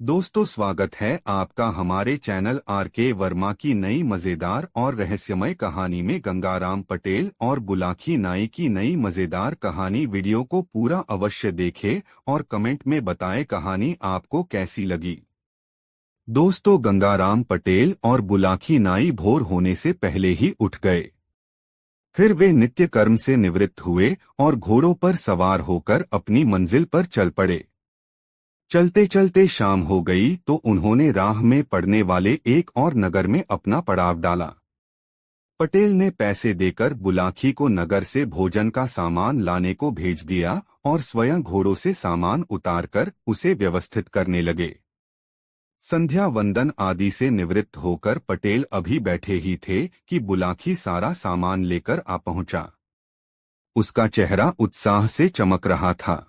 दोस्तों, स्वागत है आपका हमारे चैनल आर के वर्मा की नई मजेदार और रहस्यमय कहानी में। गंगाराम पटेल और बुलाकी नाई की नई मजेदार कहानी। वीडियो को पूरा अवश्य देखें और कमेंट में बताएं कहानी आपको कैसी लगी। दोस्तों, गंगाराम पटेल और बुलाकी नाई भोर होने से पहले ही उठ गए। फिर वे नित्य कर्म से निवृत्त हुए और घोड़ों पर सवार होकर अपनी मंजिल पर चल पड़े। चलते चलते शाम हो गई तो उन्होंने राह में पड़ने वाले एक और नगर में अपना पड़ाव डाला। पटेल ने पैसे देकर बुलाकी को नगर से भोजन का सामान लाने को भेज दिया और स्वयं घोड़ों से सामान उतारकर उसे व्यवस्थित करने लगे। संध्या वंदन आदि से निवृत्त होकर पटेल अभी बैठे ही थे कि बुलाकी सारा सामान लेकर आ पहुंचा। उसका चेहरा उत्साह से चमक रहा था।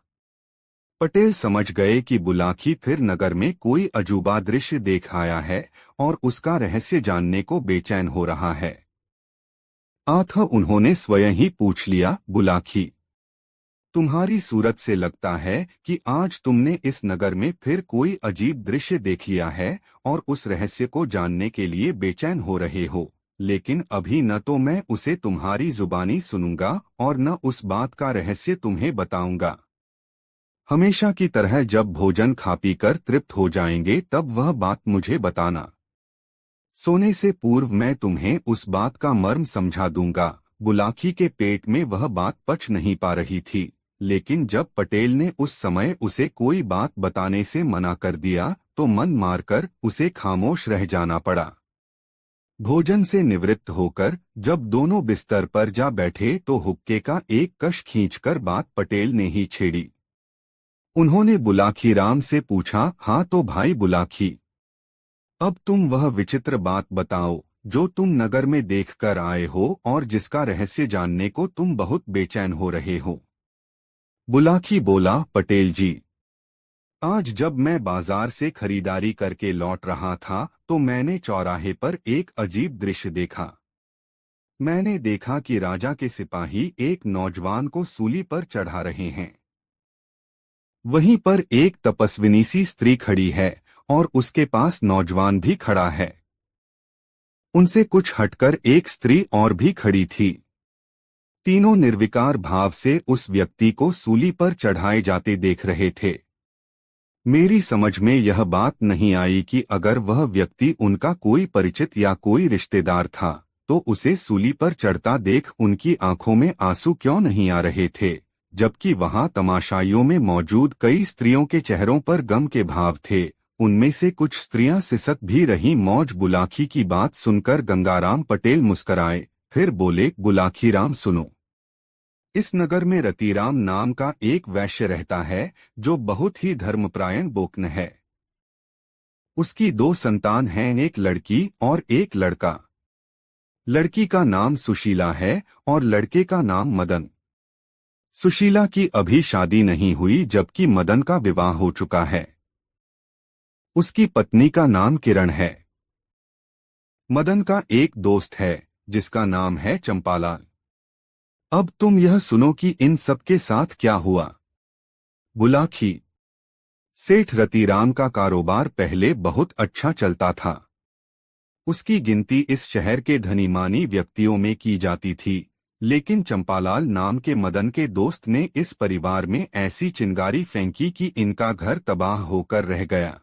पटेल समझ गए कि बुलाकी फिर नगर में कोई अजूबा दृश्य देख आया है और उसका रहस्य जानने को बेचैन हो रहा है। अतः उन्होंने स्वयं ही पूछ लिया, बुलाकी, तुम्हारी सूरत से लगता है कि आज तुमने इस नगर में फिर कोई अजीब दृश्य देख लिया है और उस रहस्य को जानने के लिए बेचैन हो रहे हो। लेकिन अभी न तो मैं उसे तुम्हारी जुबानी सुनूंगा और न उस बात का रहस्य तुम्हें बताऊंगा। हमेशा की तरह जब भोजन खा पी कर तृप्त हो जाएंगे तब वह बात मुझे बताना। सोने से पूर्व मैं तुम्हें उस बात का मर्म समझा दूंगा। बुलाकी के पेट में वह बात पच नहीं पा रही थी, लेकिन जब पटेल ने उस समय उसे कोई बात बताने से मना कर दिया तो मन मारकर उसे खामोश रह जाना पड़ा। भोजन से निवृत्त होकर जब दोनों बिस्तर पर जा बैठे तो हुक्के का एक कश खींचकर बात पटेल ने ही छेड़ी। उन्होंने बुलाकी राम से पूछा, हाँ तो भाई बुलाकी, अब तुम वह विचित्र बात बताओ जो तुम नगर में देखकर आए हो और जिसका रहस्य जानने को तुम बहुत बेचैन हो रहे हो। बुलाकी बोला, पटेल जी, आज जब मैं बाजार से खरीदारी करके लौट रहा था तो मैंने चौराहे पर एक अजीब दृश्य देखा। मैंने देखा कि राजा के सिपाही एक नौजवान को सूली पर चढ़ा रहे हैं। वहीं पर एक तपस्विनी सी स्त्री खड़ी है और उसके पास नौजवान भी खड़ा है। उनसे कुछ हटकर एक स्त्री और भी खड़ी थी। तीनों निर्विकार भाव से उस व्यक्ति को सूली पर चढ़ाए जाते देख रहे थे। मेरी समझ में यह बात नहीं आई कि अगर वह व्यक्ति उनका कोई परिचित या कोई रिश्तेदार था तो उसे सूली पर चढ़ता देख उनकी आंखों में आंसू क्यों नहीं आ रहे थे, जबकि वहां तमाशाइयों में मौजूद कई स्त्रियों के चेहरों पर गम के भाव थे। उनमें से कुछ स्त्रियां सिसक भी रही। मौज बुलाकी की बात सुनकर गंगाराम पटेल मुस्कराए, फिर बोले, बुलाकी राम सुनो, इस नगर में रतिराम नाम का एक वैश्य रहता है जो बहुत ही धर्मपरायण बोकन है। उसकी दो संतान हैं, एक लड़की और एक लड़का। लड़की का नाम सुशीला है और लड़के का नाम मदन। सुशीला की अभी शादी नहीं हुई जबकि मदन का विवाह हो चुका है। उसकी पत्नी का नाम किरण है। मदन का एक दोस्त है जिसका नाम है चंपालाल। अब तुम यह सुनो कि इन सब के साथ क्या हुआ। बुलाकी, सेठ रतिराम का कारोबार पहले बहुत अच्छा चलता था। उसकी गिनती इस शहर के धनीमानी व्यक्तियों में की जाती थी, लेकिन चंपालाल नाम के मदन के दोस्त ने इस परिवार में ऐसी चिंगारी फेंकी कि इनका घर तबाह होकर रह गया।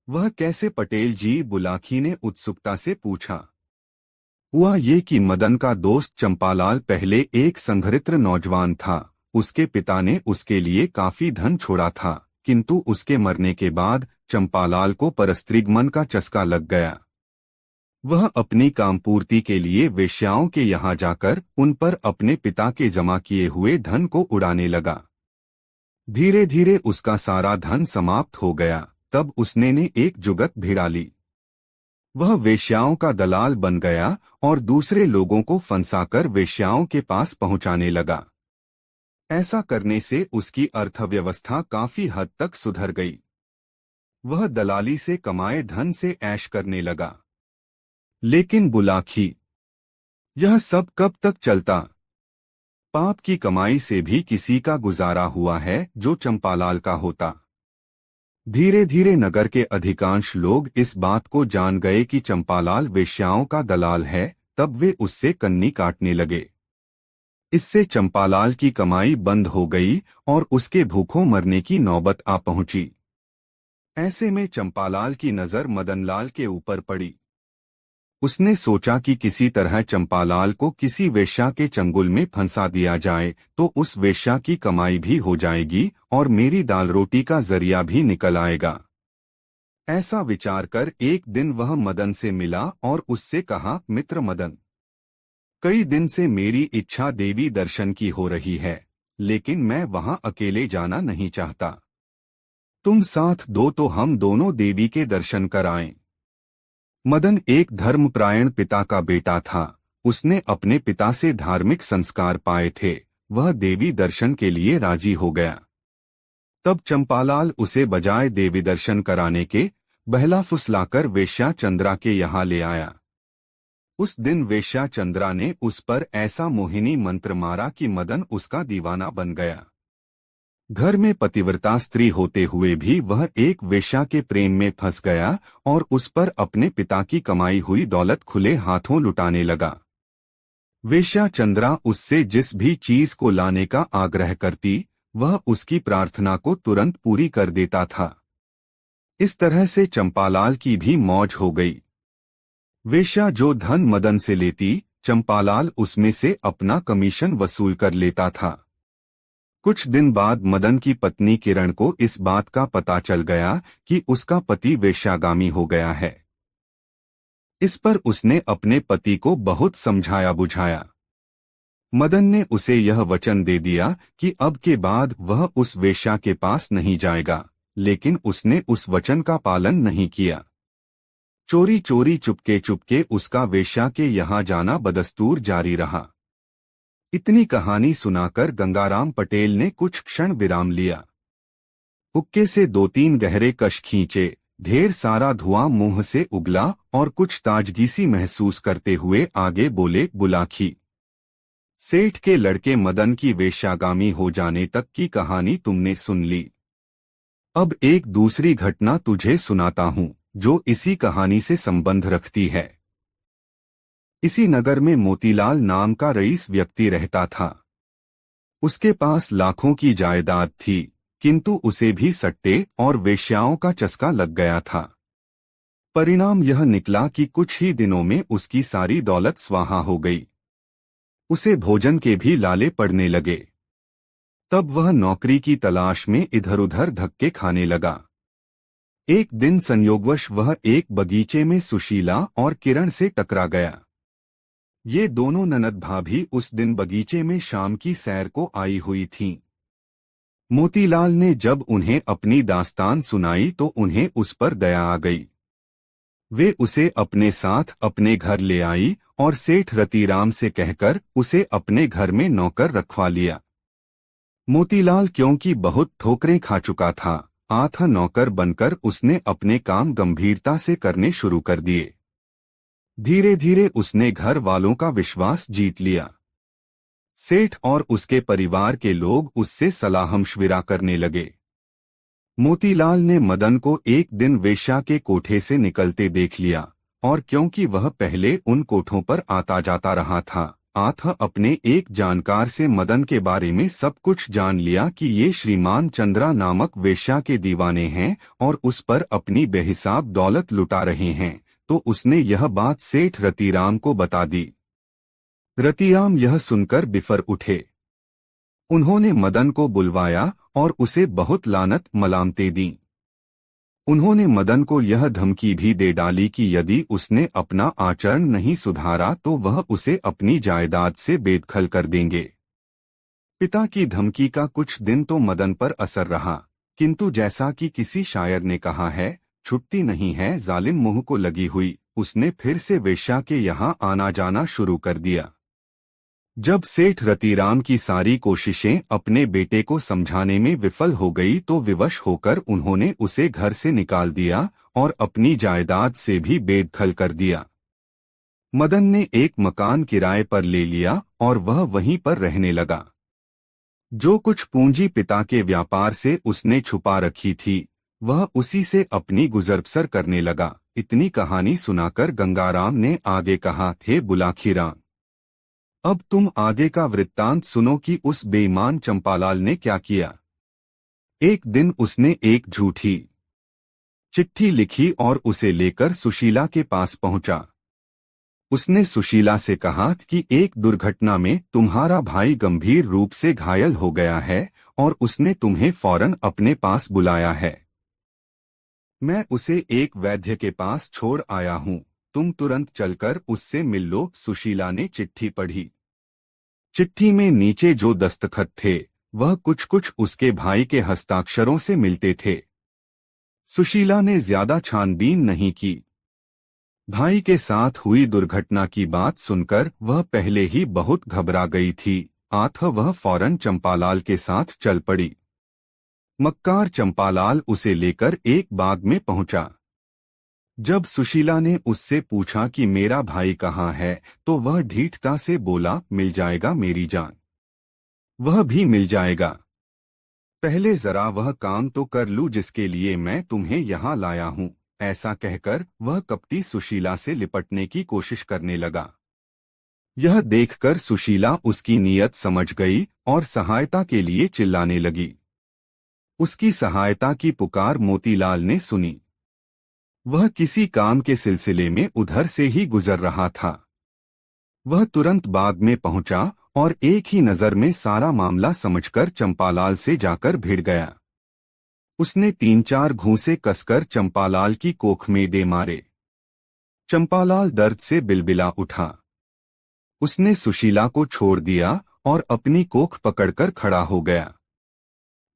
वह कैसे पटेल जी? बुलाकी ने उत्सुकता से पूछा। हुआ ये कि मदन का दोस्त चंपालाल पहले एक संघरित्र नौजवान था। उसके पिता ने उसके लिए काफी धन छोड़ा था, किंतु उसके मरने के बाद चंपालाल को परस्त्रीगमन का चस्का लग गया। वह अपनी कामपूर्ति के लिए वेश्याओं के यहाँ जाकर उन पर अपने पिता के जमा किए हुए धन को उड़ाने लगा। धीरे धीरे उसका सारा धन समाप्त हो गया। तब उसने एक जुगत भिड़ा ली। वह वेश्याओं का दलाल बन गया और दूसरे लोगों को फंसाकर वेश्याओं के पास पहुंचाने लगा। ऐसा करने से उसकी अर्थव्यवस्था काफी हद तक सुधर गई। वह दलाली से कमाए धन से ऐश करने लगा। लेकिन बुलाकी, यह सब कब तक चलता? पाप की कमाई से भी किसी का गुजारा हुआ है जो चंपालाल का होता। धीरे धीरे नगर के अधिकांश लोग इस बात को जान गए कि चंपालाल वेश्याओं का दलाल है। तब वे उससे कन्नी काटने लगे। इससे चंपालाल की कमाई बंद हो गई और उसके भूखों मरने की नौबत आ पहुंची। ऐसे में चंपालाल की नजर मदनलाल के ऊपर पड़ी। उसने सोचा कि किसी तरह चंपालाल को किसी वेश्या के चंगुल में फंसा दिया जाए तो उस वेश्या की कमाई भी हो जाएगी और मेरी दाल रोटी का जरिया भी निकल आएगा। ऐसा विचार कर एक दिन वह मदन से मिला और उससे कहा, मित्र मदन, कई दिन से मेरी इच्छा देवी दर्शन की हो रही है, लेकिन मैं वहां अकेले जाना नहीं चाहता। तुम साथ दो तो हम दोनों देवी के दर्शन कराएं। मदन एक धर्मपरायण पिता का बेटा था। उसने अपने पिता से धार्मिक संस्कार पाए थे। वह देवी दर्शन के लिए राजी हो गया। तब चंपालाल उसे बजाय देवी दर्शन कराने के बहला फुसलाकर वेश्या चंद्रा के यहाँ ले आया। उस दिन वेश्या चंद्रा ने उस पर ऐसा मोहिनी मंत्र मारा कि मदन उसका दीवाना बन गया। घर में पतिव्रता स्त्री होते हुए भी वह एक वेश्या के प्रेम में फंस गया और उस पर अपने पिता की कमाई हुई दौलत खुले हाथों लुटाने लगा। वेश्या चंद्रा उससे जिस भी चीज को लाने का आग्रह करती, वह उसकी प्रार्थना को तुरंत पूरी कर देता था। इस तरह से चंपालाल की भी मौज हो गई। वेश्या जो धन मदन से लेती, चंपालाल उसमें से अपना कमीशन वसूल कर लेता था। कुछ दिन बाद मदन की पत्नी किरण को इस बात का पता चल गया कि उसका पति वेश्यागामी हो गया है। इस पर उसने अपने पति को बहुत समझाया बुझाया। मदन ने उसे यह वचन दे दिया कि अब के बाद वह उस वेश्या के पास नहीं जाएगा, लेकिन उसने उस वचन का पालन नहीं किया। चोरी चोरी चुपके चुपके उसका वेश्या के यहाँ जाना बदस्तूर जारी रहा। इतनी कहानी सुनाकर गंगाराम पटेल ने कुछ क्षण विराम लिया। हुक्के से 2-3 गहरे कश खींचे, ढेर सारा धुआं मुंह से उगला और कुछ ताजगी सी महसूस करते हुए आगे बोले, बुलाखी, सेठ के लड़के मदन की वेश्यागामी हो जाने तक की कहानी तुमने सुन ली। अब एक दूसरी घटना तुझे सुनाता हूँ जो इसी कहानी से संबंध रखती है। इसी नगर में मोतीलाल नाम का रईस व्यक्ति रहता था। उसके पास लाखों की जायदाद थी, किंतु उसे भी सट्टे और वेश्याओं का चस्का लग गया था। परिणाम यह निकला कि कुछ ही दिनों में उसकी सारी दौलत स्वाहा हो गई। उसे भोजन के भी लाले पड़ने लगे। तब वह नौकरी की तलाश में इधर उधर धक्के खाने लगा। एक दिन संयोगवश वह एक बगीचे में सुशीला और किरण से टकरा गया। ये दोनों ननद भाभी उस दिन बगीचे में शाम की सैर को आई हुई थीं। मोतीलाल ने जब उन्हें अपनी दास्तान सुनाई तो उन्हें उस पर दया आ गई। वे उसे अपने साथ अपने घर ले आई और सेठ रतीराम से कहकर उसे अपने घर में नौकर रखवा लिया। मोतीलाल क्योंकि बहुत ठोकरें खा चुका था, आधा नौकर बनकर उसने अपने काम गंभीरता से करने शुरू कर दिए। धीरे धीरे उसने घर वालों का विश्वास जीत लिया। सेठ और उसके परिवार के लोग उससे सलाह-मशविरा करने लगे। मोतीलाल ने मदन को एक दिन वेश्या के कोठे से निकलते देख लिया और क्योंकि वह पहले उन कोठों पर आता जाता रहा था, आथा अपने एक जानकार से मदन के बारे में सब कुछ जान लिया कि ये श्रीमान चंद्रा नामक वेश्या के दीवाने हैं और उस पर अपनी बेहिसाब दौलत लुटा रहे हैं। तो उसने यह बात सेठ रतीराम को बता दी। रतीराम यह सुनकर बिफर उठे। उन्होंने मदन को बुलवाया और उसे बहुत लानत मलामतें दी। उन्होंने मदन को यह धमकी भी दे डाली कि यदि उसने अपना आचरण नहीं सुधारा तो वह उसे अपनी जायदाद से बेदखल कर देंगे। पिता की धमकी का कुछ दिन तो मदन पर असर रहा, किंतु जैसा कि किसी शायर ने कहा है, छुट्टी नहीं है जालिम मुंह को लगी हुई, उसने फिर से वेश्या के यहाँ आना जाना शुरू कर दिया। जब सेठ रतीराम की सारी कोशिशें अपने बेटे को समझाने में विफल हो गई तो विवश होकर उन्होंने उसे घर से निकाल दिया और अपनी जायदाद से भी बेदखल कर दिया। मदन ने एक मकान किराए पर ले लिया और वह वहीं पर रहने लगा। जो कुछ पूंजी पिता के व्यापार से उसने छुपा रखी थी, वह उसी से अपनी गुजर-बसर करने लगा। इतनी कहानी सुनाकर गंगाराम ने आगे कहा, हे बुलाखीराम, अब तुम आगे का वृत्तांत सुनो कि उस बेईमान चंपालाल ने क्या किया। एक दिन उसने एक झूठी चिट्ठी लिखी और उसे लेकर सुशीला के पास पहुंचा। उसने सुशीला से कहा कि एक दुर्घटना में तुम्हारा भाई गंभीर रूप से घायल हो गया है और उसने तुम्हें फौरन अपने पास बुलाया है। मैं उसे एक वैद्य के पास छोड़ आया हूँ, तुम तुरंत चलकर उससे मिल लो। सुशीला ने चिट्ठी पढ़ी। चिट्ठी में नीचे जो दस्तखत थे वह कुछ कुछ उसके भाई के हस्ताक्षरों से मिलते थे। सुशीला ने ज्यादा छानबीन नहीं की। भाई के साथ हुई दुर्घटना की बात सुनकर वह पहले ही बहुत घबरा गई थी, अतः वह फौरन चंपालाल के साथ चल पड़ी। मक्कार चंपालाल उसे लेकर एक बाग में पहुंचा। जब सुशीला ने उससे पूछा कि मेरा भाई कहाँ है, तो वह ढीठता से बोला, मिल जाएगा मेरी जान, वह भी मिल जाएगा। पहले जरा वह काम तो कर लूं जिसके लिए मैं तुम्हें यहाँ लाया हूँ। ऐसा कहकर वह कपटी सुशीला से लिपटने की कोशिश करने लगा। यह देखकर सुशीला उसकी नीयत समझ गई और सहायता के लिए चिल्लाने लगी। उसकी सहायता की पुकार मोतीलाल ने सुनी। वह किसी काम के सिलसिले में उधर से ही गुजर रहा था। वह तुरंत बाग में पहुंचा और एक ही नजर में सारा मामला समझकर चंपालाल से जाकर भिड़ गया। उसने 3-4 घूंसे कसकर चंपालाल की कोख में दे मारे। चंपालाल दर्द से बिलबिला उठा। उसने सुशीला को छोड़ दिया और अपनी कोख पकड़कर खड़ा हो गया।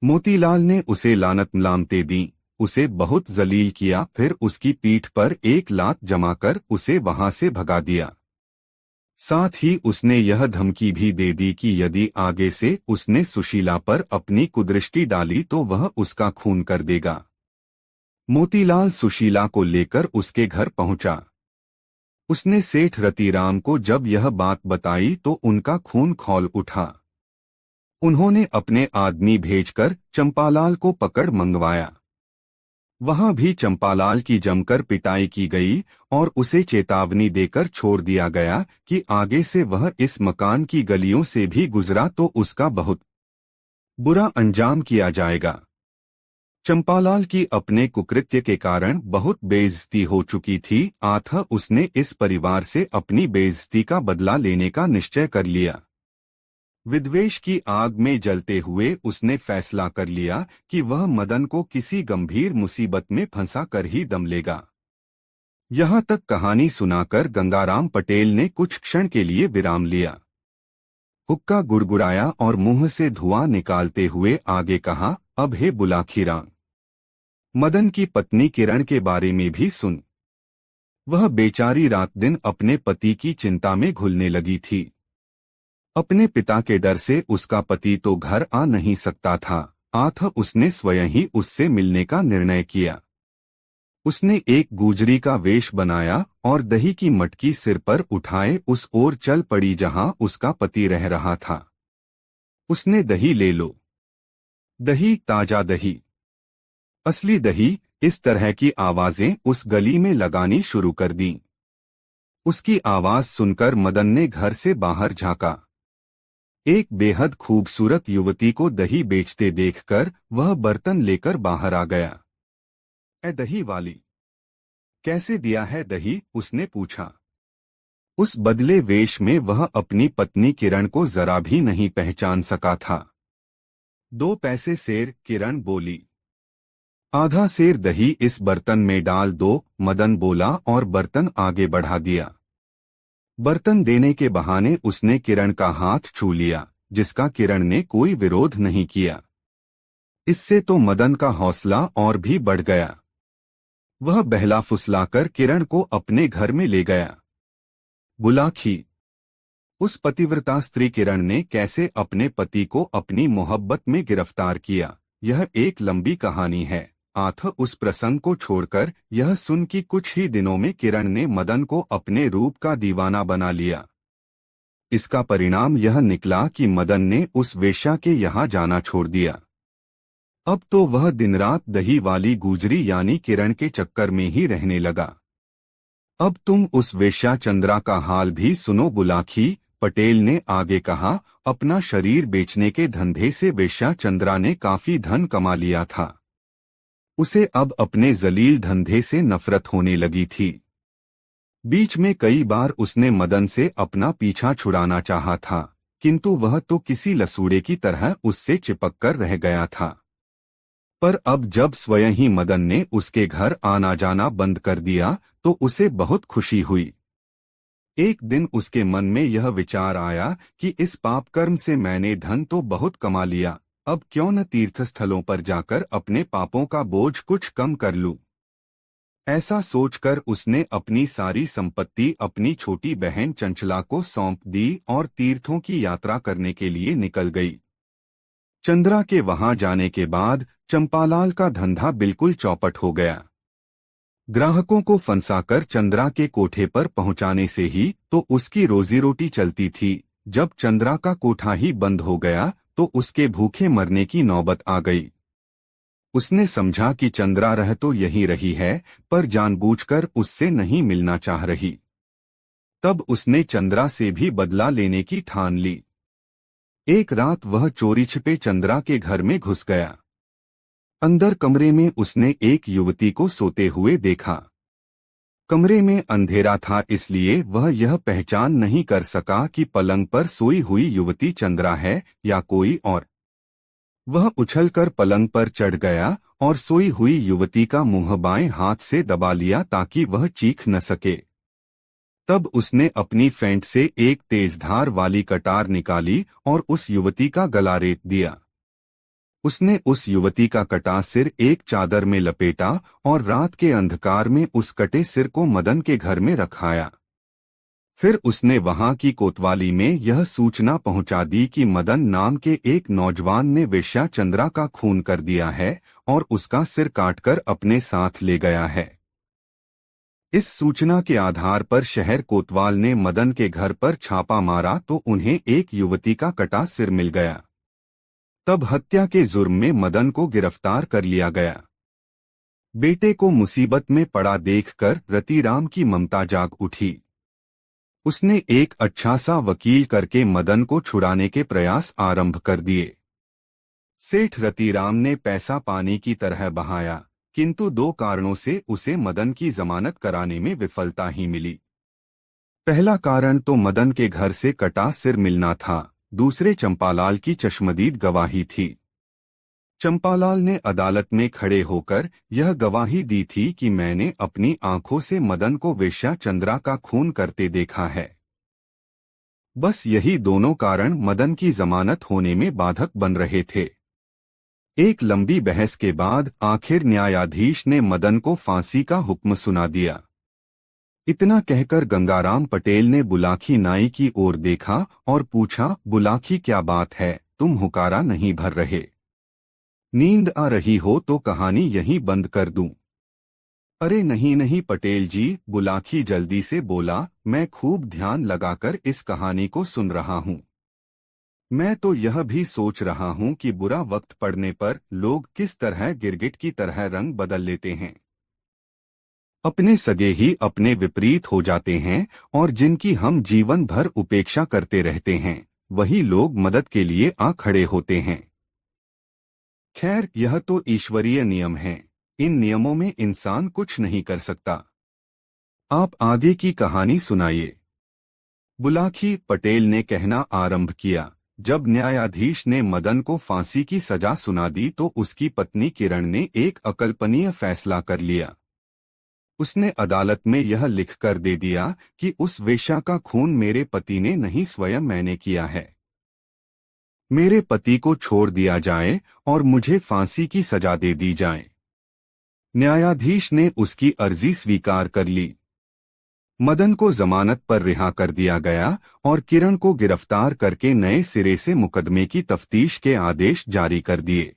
मोतीलाल ने उसे लानत मलामतें दी, उसे बहुत जलील किया, फिर उसकी पीठ पर एक लात जमाकर उसे वहां से भगा दिया। साथ ही उसने यह धमकी भी दे दी कि यदि आगे से उसने सुशीला पर अपनी कुदृष्टि डाली तो वह उसका खून कर देगा। मोतीलाल सुशीला को लेकर उसके घर पहुंचा। उसने सेठ रतिराम को जब यह बात बताई तो उनका खून खौल उठा। उन्होंने अपने आदमी भेजकर चंपालाल को पकड़ मंगवाया। वहां भी चंपालाल की जमकर पिटाई की गई और उसे चेतावनी देकर छोड़ दिया गया कि आगे से वह इस मकान की गलियों से भी गुजरा तो उसका बहुत बुरा अंजाम किया जाएगा। चंपालाल की अपने कुकृत्य के कारण बहुत बेइज्जती हो चुकी थी, अतः उसने इस परिवार से अपनी बेइज्जती का बदला लेने का निश्चय कर लिया। विद्वेष की आग में जलते हुए उसने फैसला कर लिया कि वह मदन को किसी गंभीर मुसीबत में फंसा कर ही दम लेगा। यहाँ तक कहानी सुनाकर गंगाराम पटेल ने कुछ क्षण के लिए विराम लिया। हुक्का गुड़गुड़ाया और मुंह से धुआं निकालते हुए आगे कहा, अब हे बुलाखीराम, मदन की पत्नी किरण के बारे में भी सुन। वह बेचारी रात दिन अपने पति की चिंता में घुलने लगी थी। अपने पिता के डर से उसका पति तो घर आ नहीं सकता था, अतः उसने स्वयं ही उससे मिलने का निर्णय किया। उसने एक गुजरी का वेश बनाया और दही की मटकी सिर पर उठाए उस ओर चल पड़ी जहां उसका पति रह रहा था। उसने दही ले लो, दही, ताजा दही, असली दही, इस तरह की आवाजें उस गली में लगानी शुरू कर दी। उसकी आवाज सुनकर मदन ने घर से बाहर झांका। एक बेहद खूबसूरत युवती को दही बेचते देखकर वह बर्तन लेकर बाहर आ गया। ए दही वाली, कैसे दिया है दही? उसने पूछा। उस बदले वेश में वह अपनी पत्नी किरण को जरा भी नहीं पहचान सका था। 2 पैसे सेर, किरण बोली। आधा सेर दही इस बर्तन में डाल दो, मदन बोला और बर्तन आगे बढ़ा दिया। बर्तन देने के बहाने उसने किरण का हाथ छू लिया, जिसका किरण ने कोई विरोध नहीं किया। इससे तो मदन का हौसला और भी बढ़ गया। वह बहला फुसलाकर किरण को अपने घर में ले गया। बुलाखी, उस पतिव्रता स्त्री किरण ने कैसे अपने पति को अपनी मोहब्बत में गिरफ्तार किया, यह एक लंबी कहानी है। अतः उस प्रसंग को छोड़कर यह सुन कि कुछ ही दिनों में किरण ने मदन को अपने रूप का दीवाना बना लिया। इसका परिणाम यह निकला कि मदन ने उस वेश्या के यहाँ जाना छोड़ दिया। अब तो वह दिन रात दही वाली गुजरी यानी किरण के चक्कर में ही रहने लगा। अब तुम उस वेश्या चंद्रा का हाल भी सुनो बुलाकी, पटेल ने आगे कहा। अपना शरीर बेचने के धंधे से वेश्या चंद्रा ने काफी धन कमा लिया था। उसे अब अपने जलील धंधे से नफरत होने लगी थी। बीच में कई बार उसने मदन से अपना पीछा छुड़ाना चाहा था, किंतु वह तो किसी लसूड़े की तरह उससे चिपक कर रह गया था। पर अब जब स्वयं ही मदन ने उसके घर आना जाना बंद कर दिया तो उसे बहुत खुशी हुई। एक दिन उसके मन में यह विचार आया कि इस पाप कर्म से मैंने धन तो बहुत कमा लिया, अब क्यों न तीर्थस्थलों पर जाकर अपने पापों का बोझ कुछ कम कर लूं। ऐसा सोचकर उसने अपनी सारी संपत्ति अपनी छोटी बहन चंचला को सौंप दी और तीर्थों की यात्रा करने के लिए निकल गई। चंद्रा के वहां जाने के बाद चंपालाल का धंधा बिल्कुल चौपट हो गया। ग्राहकों को फंसाकर चंद्रा के कोठे पर पहुंचाने से ही तो उसकी रोजी रोटी चलती थी। जब चंद्रा का कोठा ही बंद हो गया तो उसके भूखे मरने की नौबत आ गई। उसने समझा कि चंद्रा रह तो यही रही है, पर जानबूझकर उससे नहीं मिलना चाह रही। तब उसने चंद्रा से भी बदला लेने की ठान ली। एक रात वह चोरी छिपे चंद्रा के घर में घुस गया। अंदर कमरे में उसने एक युवती को सोते हुए देखा। कमरे में अंधेरा था, इसलिए वह यह पहचान नहीं कर सका कि पलंग पर सोई हुई युवती चंद्रा है या कोई और। वह उछलकर पलंग पर चढ़ गया और सोई हुई युवती का मुंह बाएं हाथ से दबा लिया ताकि वह चीख न सके। तब उसने अपनी फेंट से एक तेजधार वाली कटार निकाली और उस युवती का गला रेत दिया। उसने उस युवती का कटा सिर एक चादर में लपेटा और रात के अंधकार में उस कटे सिर को मदन के घर में रखाया। फिर उसने वहां की कोतवाली में यह सूचना पहुंचा दी कि मदन नाम के एक नौजवान ने वेश्या चंद्रा का खून कर दिया है और उसका सिर काटकर अपने साथ ले गया है। इस सूचना के आधार पर शहर कोतवाल ने मदन के घर पर छापा मारा तो उन्हें एक युवती का कटा सिर मिल गया। तब हत्या के जुर्म में मदन को गिरफ्तार कर लिया गया। बेटे को मुसीबत में पड़ा देखकर रतिराम की ममता जाग उठी। उसने एक अच्छा सा वकील करके मदन को छुड़ाने के प्रयास आरंभ कर दिए। सेठ रतिराम ने पैसा पानी की तरह बहाया, किंतु दो कारणों से उसे मदन की जमानत कराने में विफलता ही मिली। पहला कारण तो मदन के घर से कटा सिर मिलना था, दूसरे चंपालाल की चश्मदीद गवाही थी। चंपालाल ने अदालत में खड़े होकर यह गवाही दी थी कि मैंने अपनी आंखों से मदन को वेश्या चंद्रा का खून करते देखा है। बस यही दोनों कारण मदन की जमानत होने में बाधक बन रहे थे। एक लंबी बहस के बाद आखिर न्यायाधीश ने मदन को फांसी का हुक्म सुना दिया। इतना कहकर गंगाराम पटेल ने बुलाकी नाई की ओर देखा और पूछा, बुलाकी क्या बात है, तुम हुकारा नहीं भर रहे? नींद आ रही हो तो कहानी यहीं बंद कर दूं? अरे नहीं नहीं पटेल जी, बुलाकी जल्दी से बोला, मैं खूब ध्यान लगाकर इस कहानी को सुन रहा हूं। मैं तो यह भी सोच रहा हूं कि बुरा वक्त पड़ने पर लोग किस तरह गिरगिट की तरह रंग बदल लेते हैं। अपने सगे ही अपने विपरीत हो जाते हैं और जिनकी हम जीवन भर उपेक्षा करते रहते हैं वही लोग मदद के लिए आ खड़े होते हैं। खैर, यह तो ईश्वरीय नियम है, इन नियमों में इंसान कुछ नहीं कर सकता। आप आगे की कहानी सुनाइए। बुलाकी पटेल ने कहना आरंभ किया। जब न्यायाधीश ने मदन को फांसी की सजा सुना दी तो उसकी पत्नी किरण ने एक अकल्पनीय फैसला कर लिया। उसने अदालत में यह लिखकर दे दिया कि उस वेश्या का खून मेरे पति ने नहीं, स्वयं मैंने किया है। मेरे पति को छोड़ दिया जाए और मुझे फांसी की सजा दे दी जाए। न्यायाधीश ने उसकी अर्जी स्वीकार कर ली। मदन को जमानत पर रिहा कर दिया गया और किरण को गिरफ्तार करके नए सिरे से मुकदमे की तफ्तीश के आदेश जारी कर दिए।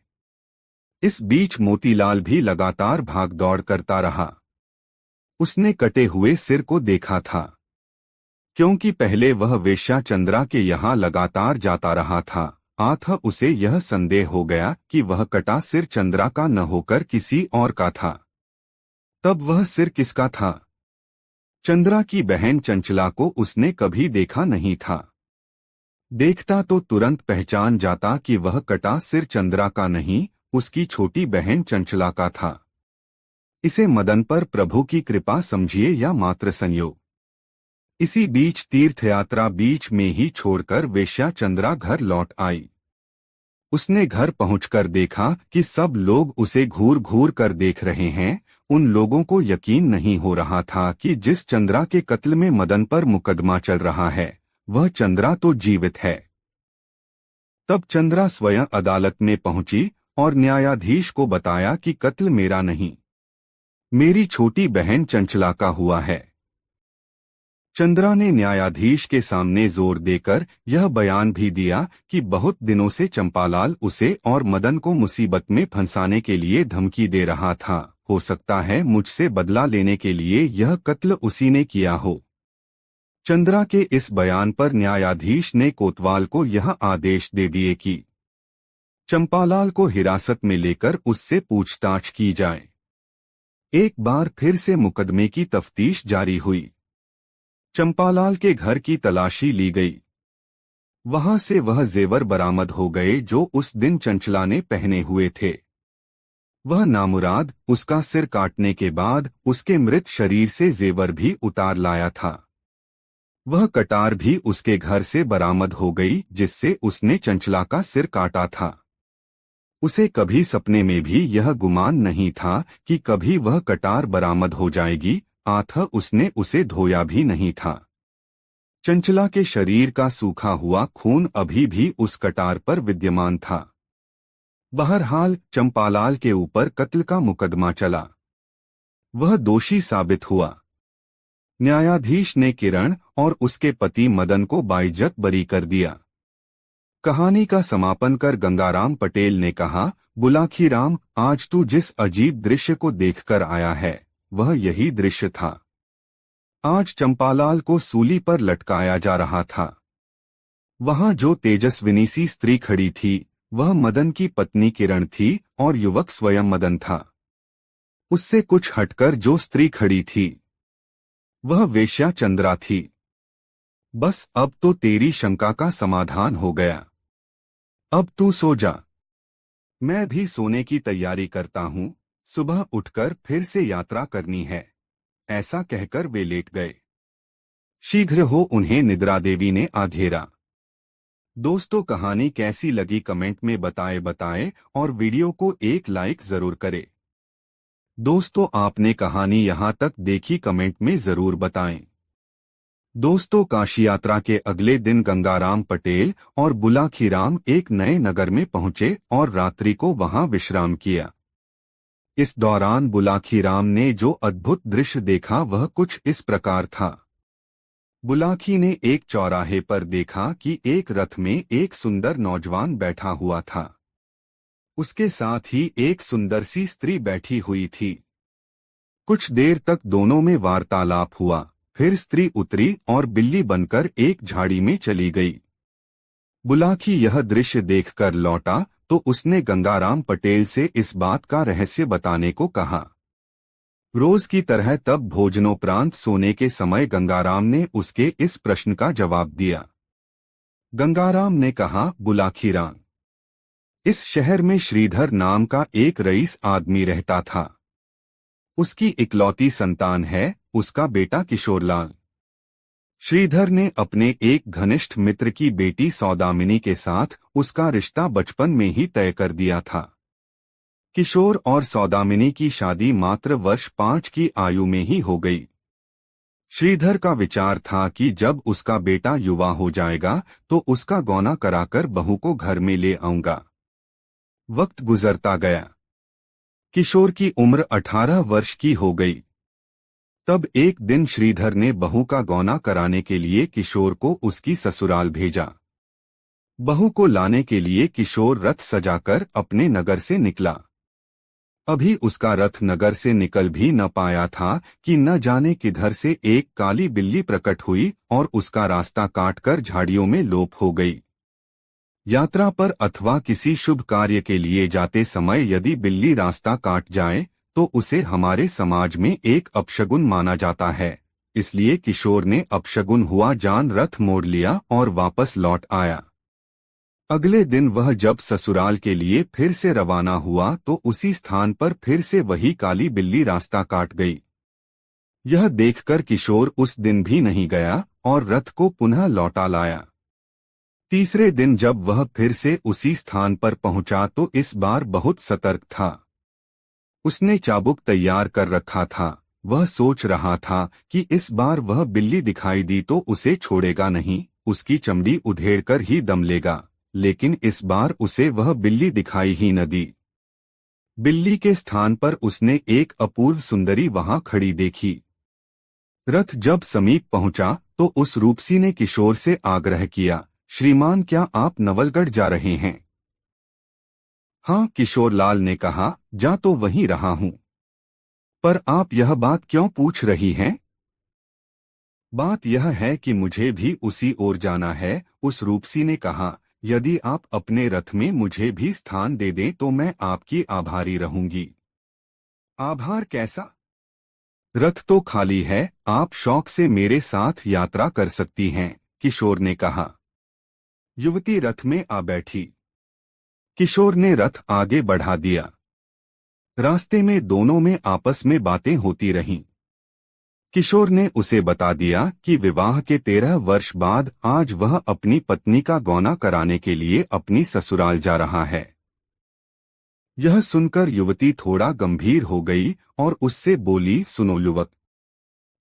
इस बीच मोतीलाल भी लगातार भागदौड़ करता रहा। उसने कटे हुए सिर को देखा था, क्योंकि पहले वह वेश्या चंद्रा के यहाँ लगातार जाता रहा था आथ उसे यह संदेह हो गया कि वह कटा सिर चंद्रा का न होकर किसी और का था। तब वह सिर किसका था? चंद्रा की बहन चंचला को उसने कभी देखा नहीं था। देखता तो तुरंत पहचान जाता कि वह कटा सिर चंद्रा का नहीं, उसकी छोटी बहन चंचला का था। इसे मदन पर प्रभु की कृपा समझिए या मात्र संयोग। इसी बीच तीर्थयात्रा बीच में ही छोड़कर वेश्या चंद्रा घर लौट आई। उसने घर पहुंचकर देखा कि सब लोग उसे घूर घूर कर देख रहे हैं। उन लोगों को यकीन नहीं हो रहा था कि जिस चंद्रा के कत्ल में मदन पर मुकदमा चल रहा है, वह चंद्रा तो जीवित है। तब चंद्रा स्वयं अदालत में पहुंची और न्यायाधीश को बताया कि कत्ल मेरा नहीं, मेरी छोटी बहन चंचला का हुआ है। चंद्रा ने न्यायाधीश के सामने जोर देकर यह बयान भी दिया कि बहुत दिनों से चंपालाल उसे और मदन को मुसीबत में फंसाने के लिए धमकी दे रहा था। हो सकता है मुझसे बदला लेने के लिए यह कत्ल उसी ने किया हो। चंद्रा के इस बयान पर न्यायाधीश ने कोतवाल को यह आदेश दे दिए कि चंपालाल को हिरासत में लेकर उससे पूछताछ की जाए। एक बार फिर से मुकदमे की तफ्तीश जारी हुई। चंपालाल के घर की तलाशी ली गई। वहां से वह जेवर बरामद हो गए जो उस दिन चंचला ने पहने हुए थे। वह नामुराद उसका सिर काटने के बाद उसके मृत शरीर से जेवर भी उतार लाया था। वह कटार भी उसके घर से बरामद हो गई जिससे उसने चंचला का सिर काटा था। उसे कभी सपने में भी यह गुमान नहीं था कि कभी वह कटार बरामद हो जाएगी। आथ उसने उसे धोया भी नहीं था। चंचला के शरीर का सूखा हुआ खून अभी भी उस कटार पर विद्यमान था। बहरहाल चंपालाल के ऊपर कत्ल का मुकदमा चला। वह दोषी साबित हुआ। न्यायाधीश ने किरण और उसके पति मदन को बाइज्जत बरी कर दिया। कहानी का समापन कर गंगाराम पटेल ने कहा, बुलाखीराम, आज तू जिस अजीब दृश्य को देखकर आया है, वह यही दृश्य था। आज चंपालाल को सूली पर लटकाया जा रहा था। वहां जो तेजस्विनी सी स्त्री खड़ी थी, वह मदन की पत्नी किरण थी और युवक स्वयं मदन था। उससे कुछ हटकर जो स्त्री खड़ी थी, वह वेश्या चंद्रा थी। बस अब तो तेरी शंका का समाधान हो गया। अब तू सो जा। मैं भी सोने की तैयारी करता हूं, सुबह उठकर फिर से यात्रा करनी है। ऐसा कहकर वे लेट गए। शीघ्र हो उन्हें निद्रा देवी ने आधेरा। दोस्तों, कहानी कैसी लगी कमेंट में बताएं और वीडियो को एक लाइक जरूर करें। दोस्तों, आपने कहानी यहां तक देखी कमेंट में जरूर बताएं। दोस्तों, काशी यात्रा के अगले दिन गंगाराम पटेल और बुलाखीराम एक नए नगर में पहुंचे और रात्रि को वहां विश्राम किया। इस दौरान बुलाखीराम ने जो अद्भुत दृश्य देखा वह कुछ इस प्रकार था। बुलाखी ने एक चौराहे पर देखा कि एक रथ में एक सुंदर नौजवान बैठा हुआ था। उसके साथ ही एक सुंदर सी स्त्री बैठी हुई थी। कुछ देर तक दोनों में वार्तालाप हुआ। फिर स्त्री उतरी और बिल्ली बनकर एक झाड़ी में चली गई। बुलाखी यह दृश्य देखकर लौटा तो उसने गंगाराम पटेल से इस बात का रहस्य बताने को कहा। रोज की तरह तब भोजनोपरांत सोने के समय गंगाराम ने उसके इस प्रश्न का जवाब दिया। गंगाराम ने कहा, बुलाखीराम, इस शहर में श्रीधर नाम का एक रईस आदमी रहता था। उसकी इकलौती संतान है उसका बेटा किशोरलाल। श्रीधर ने अपने एक घनिष्ठ मित्र की बेटी सौदामिनी के साथ उसका रिश्ता बचपन में ही तय कर दिया था। किशोर और सौदामिनी की शादी मात्र वर्ष 5 की आयु में ही हो गई। श्रीधर का विचार था कि जब उसका बेटा युवा हो जाएगा तो उसका गौना कराकर बहू को घर में ले आऊंगा। वक्त गुजरता गया। किशोर की उम्र 18 वर्ष की हो गई। तब एक दिन श्रीधर ने बहू का गौना कराने के लिए किशोर को उसकी ससुराल भेजा। बहू को लाने के लिए किशोर रथ सजाकर अपने नगर से निकला। अभी उसका रथ नगर से निकल भी न पाया था कि न जाने किधर से एक काली बिल्ली प्रकट हुई और उसका रास्ता काटकर झाड़ियों में लोप हो गई। यात्रा पर अथवा किसी शुभ कार्य के लिए जाते समय यदि बिल्ली रास्ता काट जाए तो उसे हमारे समाज में एक अपशगुन माना जाता है। इसलिए किशोर ने अपशगुन हुआ जान रथ मोड़ लिया और वापस लौट आया। अगले दिन वह जब ससुराल के लिए फिर से रवाना हुआ तो उसी स्थान पर फिर से वही काली बिल्ली रास्ता काट गई। यह देखकर किशोर उस दिन भी नहीं गया और रथ को पुनः लौटा लाया। तीसरे दिन जब वह फिर से उसी स्थान पर पहुंचा तो इस बार बहुत सतर्क था। उसने चाबुक तैयार कर रखा था। वह सोच रहा था कि इस बार वह बिल्ली दिखाई दी तो उसे छोड़ेगा नहीं, उसकी चमड़ी उधेड़कर ही दम लेगा। लेकिन इस बार उसे वह बिल्ली दिखाई ही न दी। बिल्ली के स्थान पर उसने एक अपूर्व सुंदरी वहां खड़ी देखी। रथ जब समीप पहुंचा तो उस रूपसी ने किशोर से आग्रह किया, श्रीमान क्या आप नवलगढ़ जा रहे हैं? हाँ, किशोरलाल ने कहा, जा तो वहीं रहा हूं। पर आप यह बात क्यों पूछ रही हैं? बात यह है कि मुझे भी उसी ओर जाना है, उस रूपसी ने कहा। यदि आप अपने रथ में मुझे भी स्थान दे दें तो मैं आपकी आभारी रहूंगी। आभार कैसा? रथ तो खाली है, आप शौक से मेरे साथ यात्रा कर सकती हैं, किशोर ने कहा। युवती रथ में आ बैठी। किशोर ने रथ आगे बढ़ा दिया। रास्ते में दोनों में आपस में बातें होती रहीं। किशोर ने उसे बता दिया कि विवाह के 13 वर्ष बाद आज वह अपनी पत्नी का गौना कराने के लिए अपनी ससुराल जा रहा है। यह सुनकर युवती थोड़ा गंभीर हो गई और उससे बोली, सुनो युवक,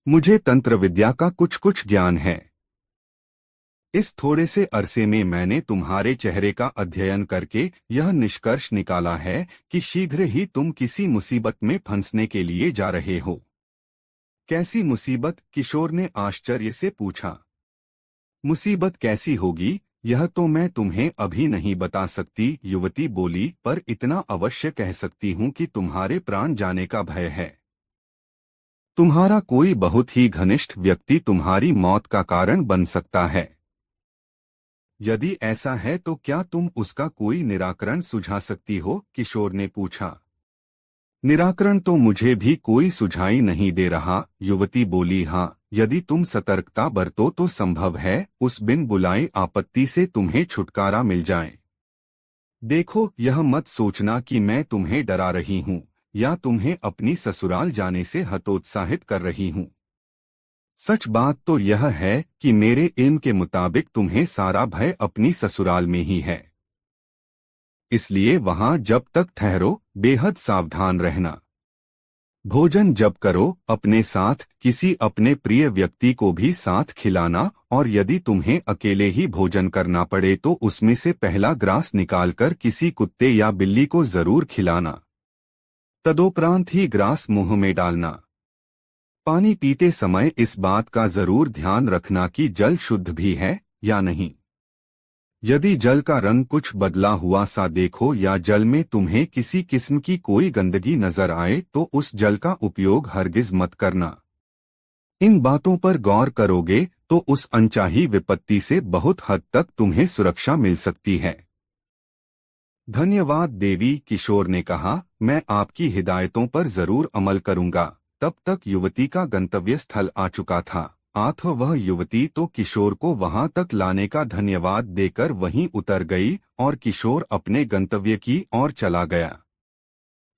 मुझे तंत्र विद्या का कुछ कुछ ज्ञान है। इस थोड़े से अरसे में मैंने तुम्हारे चेहरे का अध्ययन करके यह निष्कर्ष निकाला है कि शीघ्र ही तुम किसी मुसीबत में फंसने के लिए जा रहे हो। कैसी मुसीबत? किशोर ने आश्चर्य से पूछा। मुसीबत कैसी होगी यह तो मैं तुम्हें अभी नहीं बता सकती, युवती बोली, पर इतना अवश्य कह सकती हूँ कि तुम्हारे प्राण जाने का भय है। तुम्हारा कोई बहुत ही घनिष्ठ व्यक्ति तुम्हारी मौत का कारण बन सकता है। यदि ऐसा है तो क्या तुम उसका कोई निराकरण सुझा सकती हो? किशोर ने पूछा। निराकरण तो मुझे भी कोई सुझाई नहीं दे रहा, युवती बोली। हाँ, यदि तुम सतर्कता बरतो तो संभव है उस बिन बुलाए आपत्ति से तुम्हें छुटकारा मिल जाए। देखो, यह मत सोचना कि मैं तुम्हें डरा रही हूँ या तुम्हें अपनी ससुराल जाने से हतोत्साहित कर रही हूँ। सच बात तो यह है कि मेरे इल्म के मुताबिक तुम्हें सारा भय अपनी ससुराल में ही है। इसलिए वहां जब तक ठहरो बेहद सावधान रहना। भोजन जब करो अपने साथ किसी अपने प्रिय व्यक्ति को भी साथ खिलाना, और यदि तुम्हें अकेले ही भोजन करना पड़े तो उसमें से पहला ग्रास निकालकर किसी कुत्ते या बिल्ली को जरूर खिलाना। तदोपरांत ही ग्रास मुंह में डालना। पानी पीते समय इस बात का जरूर ध्यान रखना कि जल शुद्ध भी है या नहीं। यदि जल का रंग कुछ बदला हुआ सा देखो या जल में तुम्हें किसी किस्म की कोई गंदगी नजर आए तो उस जल का उपयोग हरगिज मत करना। इन बातों पर गौर करोगे तो उस अनचाही विपत्ति से बहुत हद तक तुम्हें सुरक्षा मिल सकती है। धन्यवाद देवी, किशोर ने कहा, मैं आपकी हिदायतों पर जरूर अमल करूंगा। तब तक युवती का गंतव्य स्थल आ चुका था। आठ वह युवती तो किशोर को वहां तक लाने का धन्यवाद देकर वहीं उतर गई और किशोर अपने गंतव्य की ओर चला गया।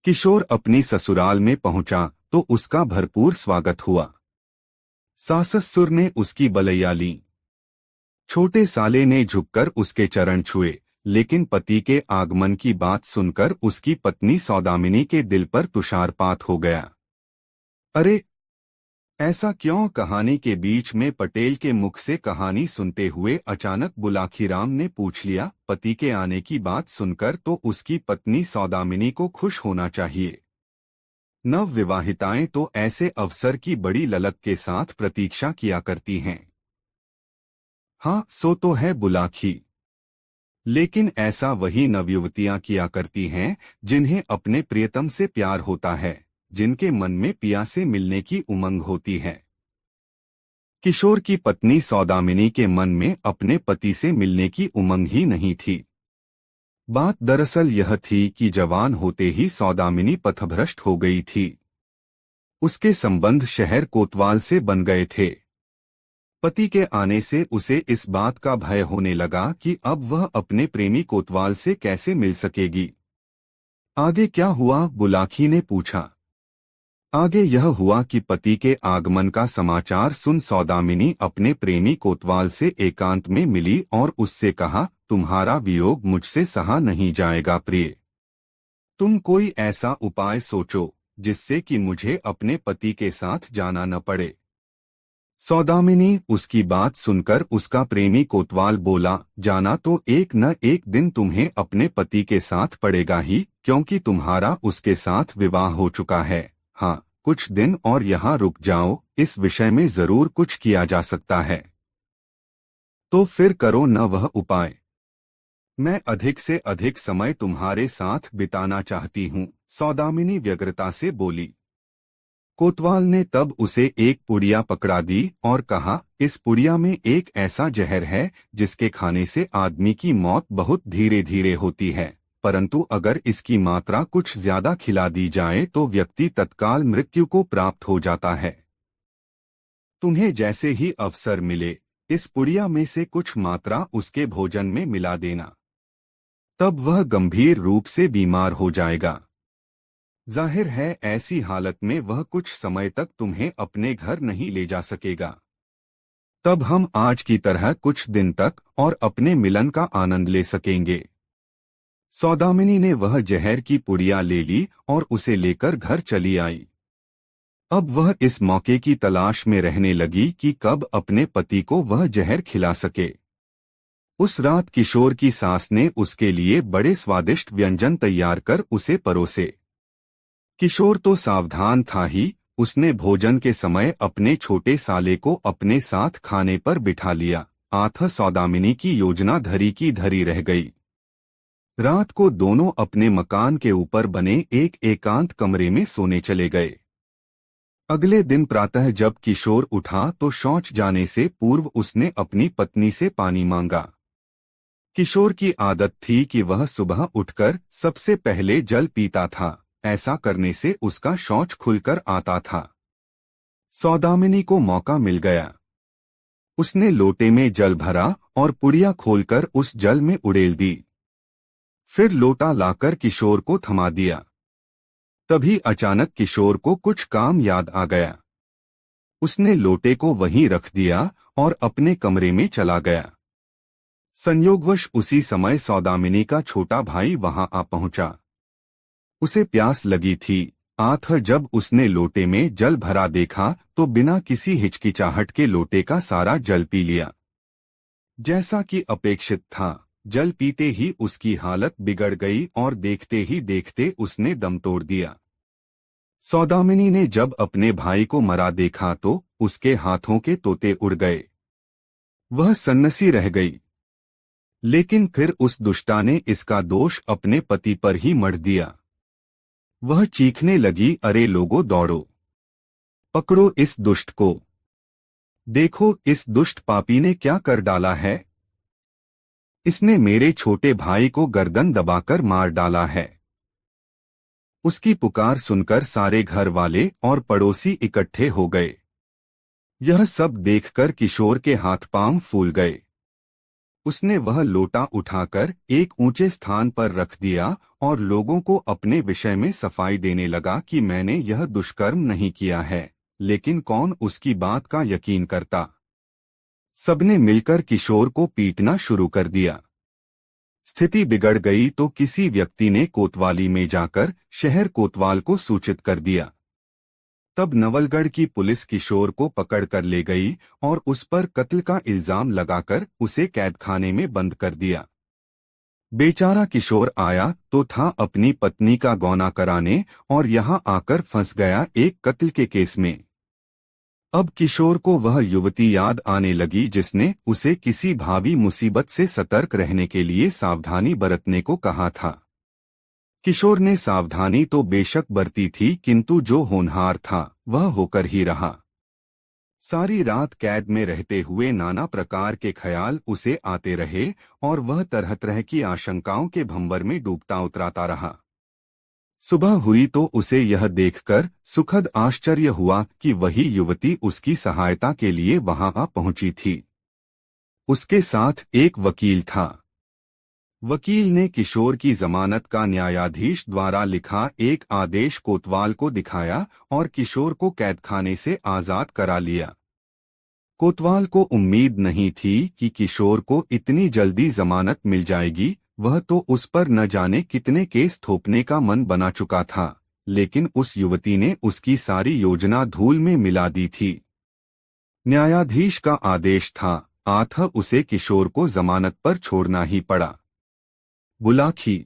किशोर अपनी ससुराल में पहुंचा तो उसका भरपूर स्वागत हुआ। सास-ससुर ने उसकी बलैया ली। छोटे साले ने झुककर उसके चरण छुए, लेकिन पति के आगमन की बात सुनकर उसकी पत्नी सौदामिनी के दिल पर तुषारपात हो गया। अरे ऐसा क्यों? कहानी के बीच में पटेल के मुख से कहानी सुनते हुए अचानक बुलाखीराम ने पूछ लिया। पति के आने की बात सुनकर तो उसकी पत्नी सौदामिनी को खुश होना चाहिए। नव विवाहिताएं तो ऐसे अवसर की बड़ी ललक के साथ प्रतीक्षा किया करती हैं। हाँ, सो तो है बुलाखी, लेकिन ऐसा वही नवयुवतियां किया करती हैं जिन्हें अपने प्रियतम से प्यार होता है, जिनके मन में पिया से मिलने की उमंग होती है। किशोर की पत्नी सौदामिनी के मन में अपने पति से मिलने की उमंग ही नहीं थी। बात दरअसल यह थी कि जवान होते ही सौदामिनी पथभ्रष्ट हो गई थी। उसके संबंध शहर कोतवाल से बन गए थे। पति के आने से उसे इस बात का भय होने लगा कि अब वह अपने प्रेमी कोतवाल से कैसे मिल सकेगी। आगे क्या हुआ, बुलाकी ने पूछा। आगे यह हुआ कि पति के आगमन का समाचार सुन सौदामिनी अपने प्रेमी कोतवाल से एकांत में मिली और उससे कहा, तुम्हारा वियोग मुझसे सहा नहीं जाएगा प्रिय। तुम कोई ऐसा उपाय सोचो जिससे कि मुझे अपने पति के साथ जाना न पड़े। सौदामिनी उसकी बात सुनकर उसका प्रेमी कोतवाल बोला, जाना तो एक न एक दिन तुम्हें अपने पति के साथ पड़ेगा ही, क्योंकि तुम्हारा उसके साथ विवाह हो चुका है। हाँ, कुछ दिन और यहाँ रुक जाओ, इस विषय में जरूर कुछ किया जा सकता है। तो फिर करो न वह उपाय। मैं अधिक से अधिक समय तुम्हारे साथ बिताना चाहती हूँ, सौदामिनी व्यग्रता से बोली। कोतवाल ने तब उसे एक पुड़िया पकड़ा दी और कहा, इस पुड़िया में एक ऐसा जहर है जिसके खाने से आदमी की मौत बहुत धीरे धीरे होती है, परंतु अगर इसकी मात्रा कुछ ज्यादा खिला दी जाए तो व्यक्ति तत्काल मृत्यु को प्राप्त हो जाता है। तुम्हें जैसे ही अवसर मिले इस पुड़िया में से कुछ मात्रा उसके भोजन में मिला देना, तब वह गंभीर रूप से बीमार हो जाएगा। जाहिर है ऐसी हालत में वह कुछ समय तक तुम्हें अपने घर नहीं ले जा सकेगा। तब हम आज की तरह कुछ दिन तक और अपने मिलन का आनंद ले सकेंगे। सौदामिनी ने वह जहर की पुड़िया ले ली और उसे लेकर घर चली आई। अब वह इस मौके की तलाश में रहने लगी कि कब अपने पति को वह जहर खिला सके। उस रात किशोर की सास ने उसके लिए बड़े स्वादिष्ट व्यंजन तैयार कर उसे परोसे। किशोर तो सावधान था ही, उसने भोजन के समय अपने छोटे साले को अपने साथ खाने पर बिठा लिया। आथा सौदामिनी की योजना धरी की धरी रह गई। रात को दोनों अपने मकान के ऊपर बने एक एकांत कमरे में सोने चले गए। अगले दिन प्रातः जब किशोर उठा तो शौच जाने से पूर्व उसने अपनी पत्नी से पानी मांगा। किशोर की आदत थी कि वह सुबह उठकर सबसे पहले जल पीता था। ऐसा करने से उसका शौच खुलकर आता था। सौदामिनी को मौका मिल गया। उसने लोटे में जल भरा और पुड़िया खोलकर उस जल में उड़ेल दी। फिर लोटा लाकर किशोर को थमा दिया। तभी अचानक किशोर को कुछ काम याद आ गया। उसने लोटे को वहीं रख दिया और अपने कमरे में चला गया। संयोगवश उसी समय सौदामिनी का छोटा भाई वहां आ पहुंचा। उसे प्यास लगी थी। आथा जब उसने लोटे में जल भरा देखा तो बिना किसी हिचकिचाहट के लोटे का सारा जल पी लिया। जैसा कि अपेक्षित था, जल पीते ही उसकी हालत बिगड़ गई और देखते ही देखते उसने दम तोड़ दिया। सौदामिनी ने जब अपने भाई को मरा देखा तो उसके हाथों के तोते उड़ गए। वह सन्नसी रह गई। लेकिन फिर उस दुष्टा ने इसका दोष अपने पति पर ही मढ़ दिया। वह चीखने लगी, अरे लोगों दौड़ो, पकड़ो इस दुष्ट को। देखो इस दुष्ट पापी ने क्या कर डाला है। इसने मेरे छोटे भाई को गर्दन दबाकर मार डाला है। उसकी पुकार सुनकर सारे घर वाले और पड़ोसी इकट्ठे हो गए। यह सब देखकर किशोर के हाथ पांव फूल गए। उसने वह लोटा उठाकर एक ऊंचे स्थान पर रख दिया और लोगों को अपने विषय में सफाई देने लगा कि मैंने यह दुष्कर्म नहीं किया है, लेकिन कौन उसकी बात का यकीन करता। सबने मिलकर किशोर को पीटना शुरू कर दिया। स्थिति बिगड़ गई तो किसी व्यक्ति ने कोतवाली में जाकर शहर कोतवाल को सूचित कर दिया। तब नवलगढ़ की पुलिस किशोर को पकड़ कर ले गई और उस पर कत्ल का इल्जाम लगाकर उसे कैदखाने में बंद कर दिया। बेचारा किशोर आया तो था अपनी पत्नी का गौना कराने और यहाँ आकर फंस गया एक कत्ल के केस में। अब किशोर को वह युवती याद आने लगी जिसने उसे किसी भावी मुसीबत से सतर्क रहने के लिए सावधानी बरतने को कहा था। किशोर ने सावधानी तो बेशक बरती थी, किंतु जो होनहार था वह होकर ही रहा। सारी रात कैद में रहते हुए नाना प्रकार के ख्याल उसे आते रहे और वह तरह तरह की आशंकाओं के भंवर में डूबता उतराता रहा। सुबह हुई तो उसे यह देखकर सुखद आश्चर्य हुआ कि वही युवती उसकी सहायता के लिए वहां आ पहुंची थी। उसके साथ एक वकील था। वकील ने किशोर की जमानत का न्यायाधीश द्वारा लिखा एक आदेश कोतवाल को दिखाया और किशोर को कैदखाने से आजाद करा लिया। कोतवाल को उम्मीद नहीं थी कि किशोर को इतनी जल्दी जमानत मिल जाएगी। वह तो उस पर न जाने कितने केस थोपने का मन बना चुका था, लेकिन उस युवती ने उसकी सारी योजना धूल में मिला दी थी। न्यायाधीश का आदेश था, अतः उसे किशोर को जमानत पर छोड़ना ही पड़ा। बुलाखी।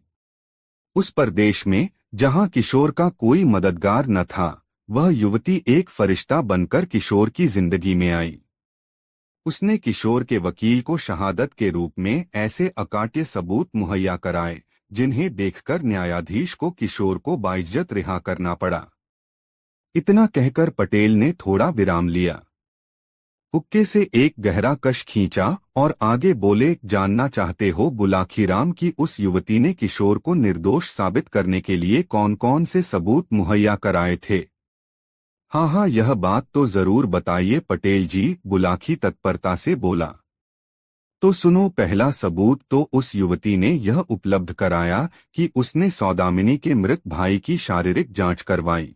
उस प्रदेश में जहां किशोर का कोई मददगार न था, वह युवती एक फरिश्ता बनकर किशोर की जिंदगी में आई। उसने किशोर के वकील को शहादत के रूप में ऐसे अकाट्य सबूत मुहैया कराए जिन्हें देखकर न्यायाधीश को किशोर को बाइज्जत रिहा करना पड़ा। इतना कहकर पटेल ने थोड़ा विराम लिया, हुक्के से एक गहरा कश खींचा और आगे बोले, जानना चाहते हो बुलाखीराम की उस युवती ने किशोर को निर्दोष साबित करने के लिए कौन कौन से सबूत मुहैया कराए थे? हाँ हाँ, यह बात तो जरूर बताइए पटेल जी, बुलाखी तत्परता से बोला। तो सुनो, पहला सबूत तो उस युवती ने यह उपलब्ध कराया कि उसने सौदामिनी के मृत भाई की शारीरिक जांच करवाई।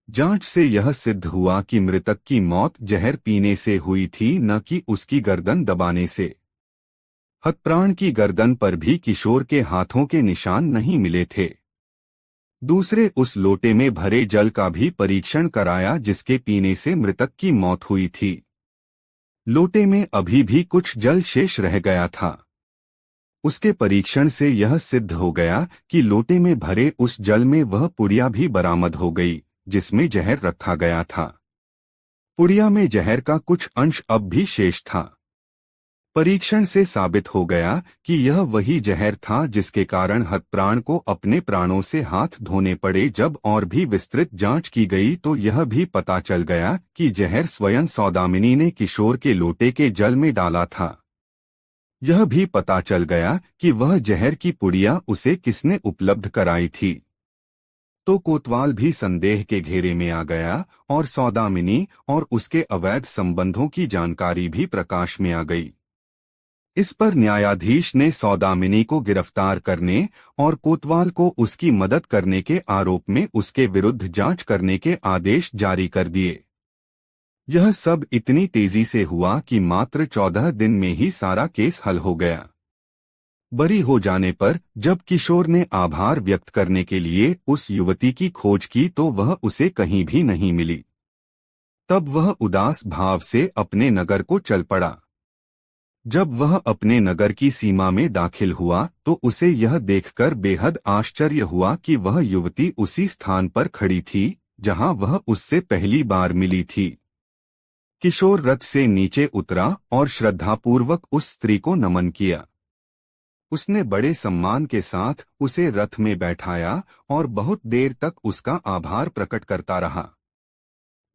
जांच से यह सिद्ध हुआ कि मृतक की मौत जहर पीने से हुई थी, न कि उसकी गर्दन दबाने से। हतप्राण की गर्दन पर भी किशोर के हाथों के निशान नहीं मिले थे। दूसरे, उस लोटे में भरे जल का भी परीक्षण कराया जिसके पीने से मृतक की मौत हुई थी। लोटे में अभी भी कुछ जल शेष रह गया था। उसके परीक्षण से यह सिद्ध हो गया कि लोटे में भरे उस जल में वह पुड़िया भी बरामद हो गई जिसमें जहर रखा गया था। पुड़िया में जहर का कुछ अंश अब भी शेष था। परीक्षण से साबित हो गया कि यह वही जहर था जिसके कारण हतप्राण को अपने प्राणों से हाथ धोने पड़े। जब और भी विस्तृत जांच की गई तो यह भी पता चल गया कि जहर स्वयं सौदामिनी ने किशोर के लोटे के जल में डाला था। यह भी पता चल गया कि वह जहर की पुड़िया उसे किसने उपलब्ध कराई थी। तो कोतवाल भी संदेह के घेरे में आ गया और सौदामिनी और उसके अवैध संबंधों की जानकारी भी प्रकाश में आ गई। इस पर न्यायाधीश ने सौदामिनी को गिरफ्तार करने और कोतवाल को उसकी मदद करने के आरोप में उसके विरुद्ध जांच करने के आदेश जारी कर दिए। यह सब इतनी तेजी से हुआ कि मात्र 14 दिन में ही सारा केस हल हो गया। बरी हो जाने पर जब किशोर ने आभार व्यक्त करने के लिए उस युवती की खोज की तो वह उसे कहीं भी नहीं मिली। तब वह उदास भाव से अपने नगर को चल पड़ा। जब वह अपने नगर की सीमा में दाखिल हुआ तो उसे यह देखकर बेहद आश्चर्य हुआ कि वह युवती उसी स्थान पर खड़ी थी जहां वह उससे पहली बार मिली थी। किशोर रथ से नीचे उतरा और श्रद्धापूर्वक उस स्त्री को नमन किया। उसने बड़े सम्मान के साथ उसे रथ में बैठाया और बहुत देर तक उसका आभार प्रकट करता रहा।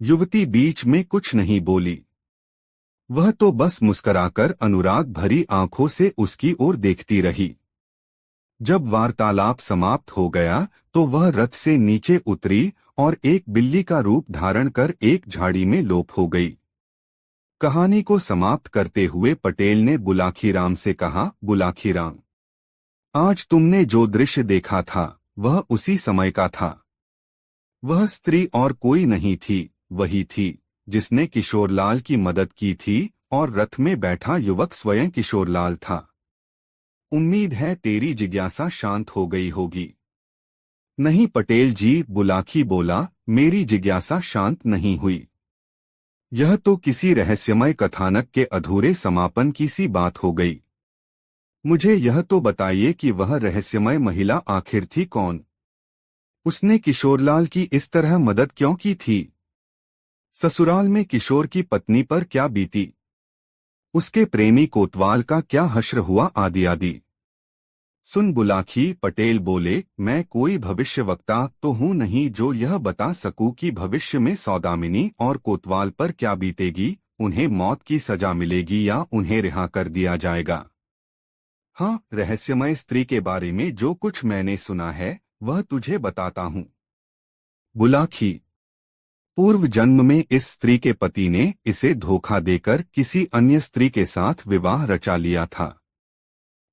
युवती बीच में कुछ नहीं बोली। वह तो बस मुस्कुराकर अनुराग भरी आंखों से उसकी ओर देखती रही। जब वार्तालाप समाप्त हो गया तो वह रथ से नीचे उतरी और एक बिल्ली का रूप धारण कर एक झाड़ी में लोप हो गई। कहानी को समाप्त करते हुए पटेल ने बुलाखीराम से कहा, बुलाखीराम, आज तुमने जो दृश्य देखा था वह उसी समय का था। वह स्त्री और कोई नहीं थी, वही थी जिसने किशोरलाल की मदद की थी और रथ में बैठा युवक स्वयं किशोरलाल था। उम्मीद है तेरी जिज्ञासा शांत हो गई होगी। नहीं पटेल जी, बुलाखी बोला, मेरी जिज्ञासा शांत नहीं हुई। यह तो किसी रहस्यमय कथानक के अधूरे समापन की सी बात हो गई। मुझे यह तो बताइए कि वह रहस्यमय महिला आखिर थी कौन? उसने किशोरलाल की इस तरह मदद क्यों की थी? ससुराल में किशोर की पत्नी पर क्या बीती? उसके प्रेमी कोतवाल का क्या हश्र हुआ, आदि आदि। सुन बुलाकी पटेल बोले, मैं कोई भविष्यवक्ता तो हूँ नहीं जो यह बता सकूं कि भविष्य में सौदामिनी और कोतवाल पर क्या बीतेगी, उन्हें मौत की सजा मिलेगी या उन्हें रिहा कर दिया जाएगा। हाँ, रहस्यमय स्त्री के बारे में जो कुछ मैंने सुना है वह तुझे बताता हूँ। बुलाकी, पूर्व जन्म में इस स्त्री के पति ने इसे धोखा देकर किसी अन्य स्त्री के साथ विवाह रचा लिया था।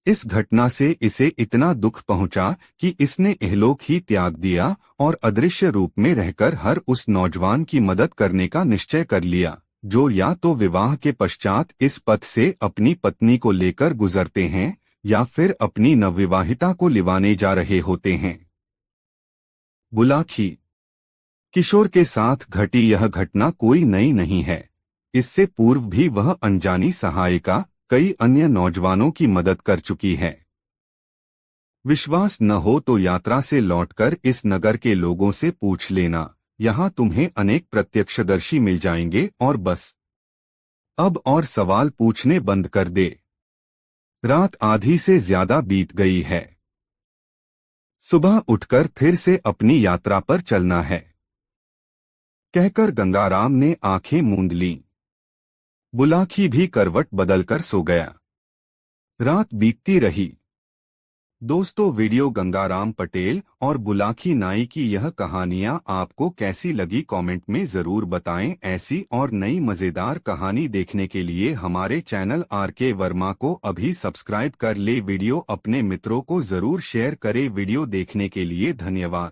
इस घटना से इसे इतना दुख पहुंचा कि इसने इहलोक ही त्याग दिया और अदृश्य रूप में रहकर हर उस नौजवान की मदद करने का निश्चय कर लिया जो या तो विवाह के पश्चात इस पथ से अपनी पत्नी को लेकर गुजरते हैं या फिर अपनी नवविवाहिता को लिवाने जा रहे होते हैं। बुलाकी, किशोर के साथ घटी यह घटना कोई नई नहीं है। इससे पूर्व भी वह अनजानी सहायिका कई अन्य नौजवानों की मदद कर चुकी है। विश्वास न हो तो यात्रा से लौटकर इस नगर के लोगों से पूछ लेना, यहाँ तुम्हें अनेक प्रत्यक्षदर्शी मिल जाएंगे। और बस अब और सवाल पूछने बंद कर दे। रात आधी से ज्यादा बीत गई है। सुबह उठकर फिर से अपनी यात्रा पर चलना है, कहकर गंगाराम ने आंखें मूंद लीं। बुलाकी भी करवट बदलकर सो गया। रात बीतती रही। दोस्तों, वीडियो गंगाराम पटेल और बुलाकी नाई की यह कहानियां आपको कैसी लगी कमेंट में जरूर बताएं। ऐसी और नई मजेदार कहानी देखने के लिए हमारे चैनल आरके वर्मा को अभी सब्सक्राइब कर ले। वीडियो अपने मित्रों को जरूर शेयर करें। वीडियो देखने के लिए धन्यवाद।